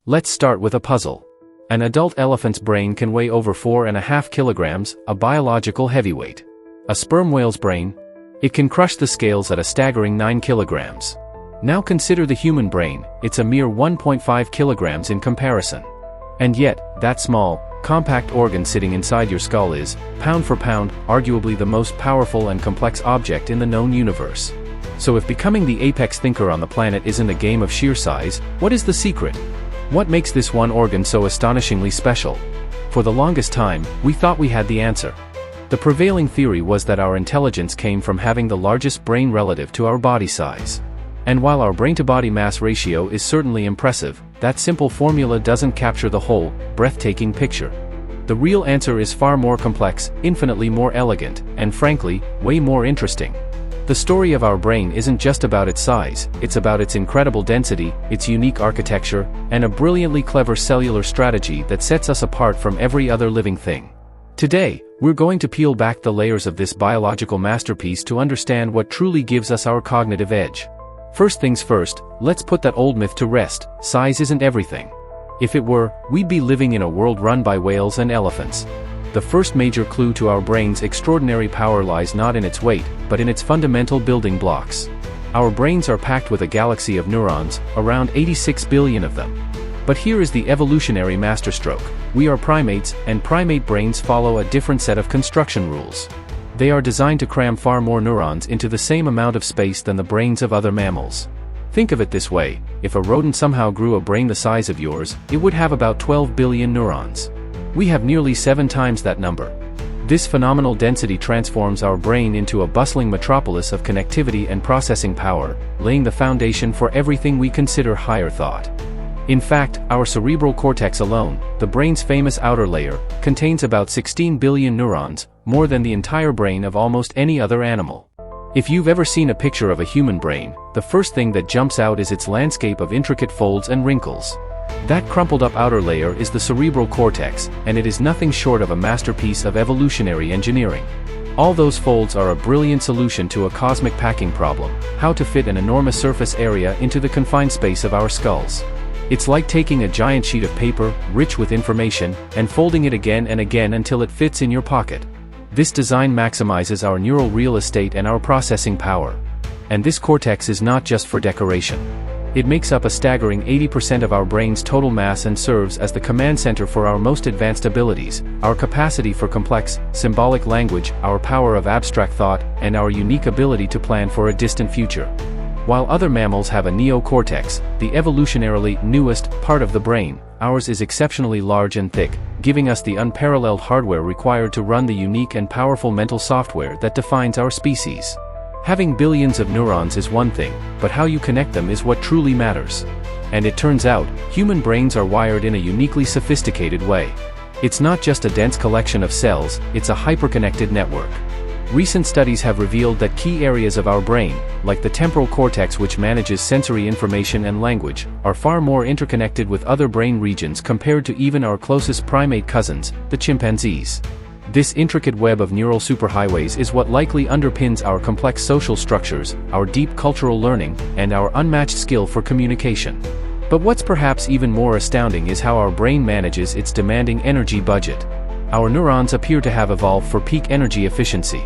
Let's start with a puzzle. An adult elephant's brain can weigh over 4.5 kilograms, a biological heavyweight. A sperm whale's brain? It can crush the scales at a staggering 9 kilograms. Now consider the human brain, it's a mere 1.5 kilograms in comparison. And yet, that small, compact organ sitting inside your skull is, pound for pound, arguably the most powerful and complex object in the known universe. So if becoming the apex thinker on the planet isn't a game of sheer size, what is the secret? What makes this one organ so astonishingly special? For the longest time, we thought we had the answer. The prevailing theory was that our intelligence came from having the largest brain relative to our body size. And while our brain-to-body mass ratio is certainly impressive, that simple formula doesn't capture the whole, breathtaking picture. The real answer is far more complex, infinitely more elegant, and frankly, way more interesting. The story of our brain isn't just about its size, it's about its incredible density, its unique architecture, and a brilliantly clever cellular strategy that sets us apart from every other living thing. Today, we're going to peel back the layers of this biological masterpiece to understand what truly gives us our cognitive edge. First things first, let's put that old myth to rest: size isn't everything. If it were, we'd be living in a world run by whales and elephants. The first major clue to our brain's extraordinary power lies not in its weight, but in its fundamental building blocks. Our brains are packed with a galaxy of neurons, around 86 billion of them. But here is the evolutionary masterstroke. We are primates, and primate brains follow a different set of construction rules. They are designed to cram far more neurons into the same amount of space than the brains of other mammals. Think of it this way: if a rodent somehow grew a brain the size of yours, it would have about 12 billion neurons. We have nearly 7 times that number. This phenomenal density transforms our brain into a bustling metropolis of connectivity and processing power, laying the foundation for everything we consider higher thought. In fact, our cerebral cortex alone, the brain's famous outer layer, contains about 16 billion neurons, more than the entire brain of almost any other animal. If you've ever seen a picture of a human brain, the first thing that jumps out is its landscape of intricate folds and wrinkles. That crumpled-up outer layer is the cerebral cortex, and it is nothing short of a masterpiece of evolutionary engineering. All those folds are a brilliant solution to a cosmic packing problem: how to fit an enormous surface area into the confined space of our skulls. It's like taking a giant sheet of paper, rich with information, and folding it again and again until it fits in your pocket. This design maximizes our neural real estate and our processing power. And this cortex is not just for decoration. It makes up a staggering 80% of our brain's total mass and serves as the command center for our most advanced abilities, our capacity for complex, symbolic language, our power of abstract thought, and our unique ability to plan for a distant future. While other mammals have a neocortex, the evolutionarily newest part of the brain, ours is exceptionally large and thick, giving us the unparalleled hardware required to run the unique and powerful mental software that defines our species. Having billions of neurons is one thing, but how you connect them is what truly matters. And it turns out, human brains are wired in a uniquely sophisticated way. It's not just a dense collection of cells, it's a hyperconnected network. Recent studies have revealed that key areas of our brain, like the temporal cortex which manages sensory information and language, are far more interconnected with other brain regions compared to even our closest primate cousins, the chimpanzees. This intricate web of neural superhighways is what likely underpins our complex social structures, our deep cultural learning, and our unmatched skill for communication. But what's perhaps even more astounding is how our brain manages its demanding energy budget. Our neurons appear to have evolved for peak energy efficiency.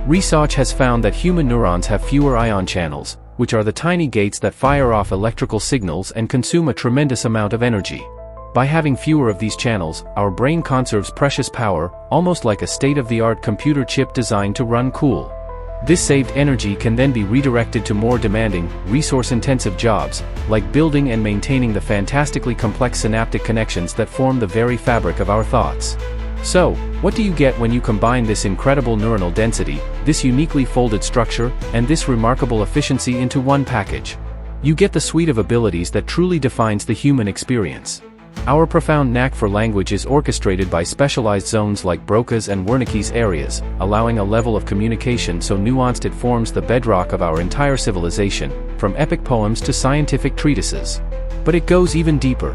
Research has found that human neurons have fewer ion channels, which are the tiny gates that fire off electrical signals and consume a tremendous amount of energy. By having fewer of these channels, our brain conserves precious power, almost like a state-of-the-art computer chip designed to run cool. This saved energy can then be redirected to more demanding, resource-intensive jobs, like building and maintaining the fantastically complex synaptic connections that form the very fabric of our thoughts. So, what do you get when you combine this incredible neuronal density, this uniquely folded structure, and this remarkable efficiency into one package? You get the suite of abilities that truly defines the human experience. Our profound knack for language is orchestrated by specialized zones like Broca's and Wernicke's areas, allowing a level of communication so nuanced it forms the bedrock of our entire civilization, from epic poems to scientific treatises. But it goes even deeper.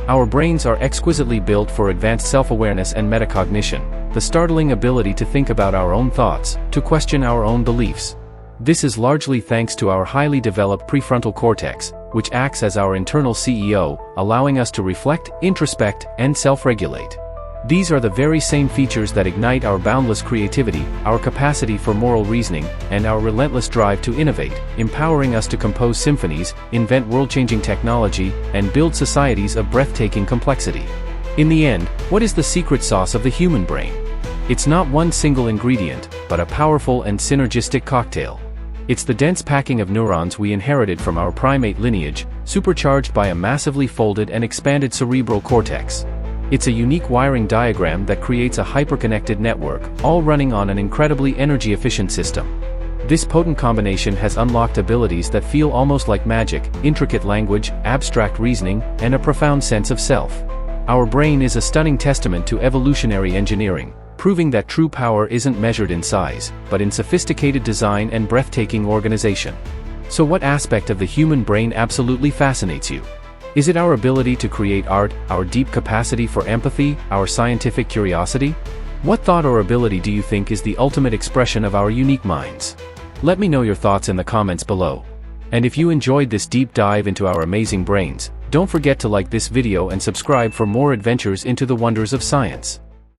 Our brains are exquisitely built for advanced self-awareness and metacognition, the startling ability to think about our own thoughts, to question our own beliefs. This is largely thanks to our highly developed prefrontal cortex, which acts as our internal CEO, allowing us to reflect, introspect, and self-regulate. These are the very same features that ignite our boundless creativity, our capacity for moral reasoning, and our relentless drive to innovate, empowering us to compose symphonies, invent world-changing technology, and build societies of breathtaking complexity. In the end, what is the secret sauce of the human brain? It's not one single ingredient, but a powerful and synergistic cocktail. It's the dense packing of neurons we inherited from our primate lineage, supercharged by a massively folded and expanded cerebral cortex. It's a unique wiring diagram that creates a hyperconnected network, all running on an incredibly energy-efficient system. This potent combination has unlocked abilities that feel almost like magic, intricate language, abstract reasoning, and a profound sense of self. Our brain is a stunning testament to evolutionary engineering, proving that true power isn't measured in size, but in sophisticated design and breathtaking organization. So what aspect of the human brain absolutely fascinates you? Is it our ability to create art, our deep capacity for empathy, our scientific curiosity? What thought or ability do you think is the ultimate expression of our unique minds? Let me know your thoughts in the comments below. And if you enjoyed this deep dive into our amazing brains, don't forget to like this video and subscribe for more adventures into the wonders of science.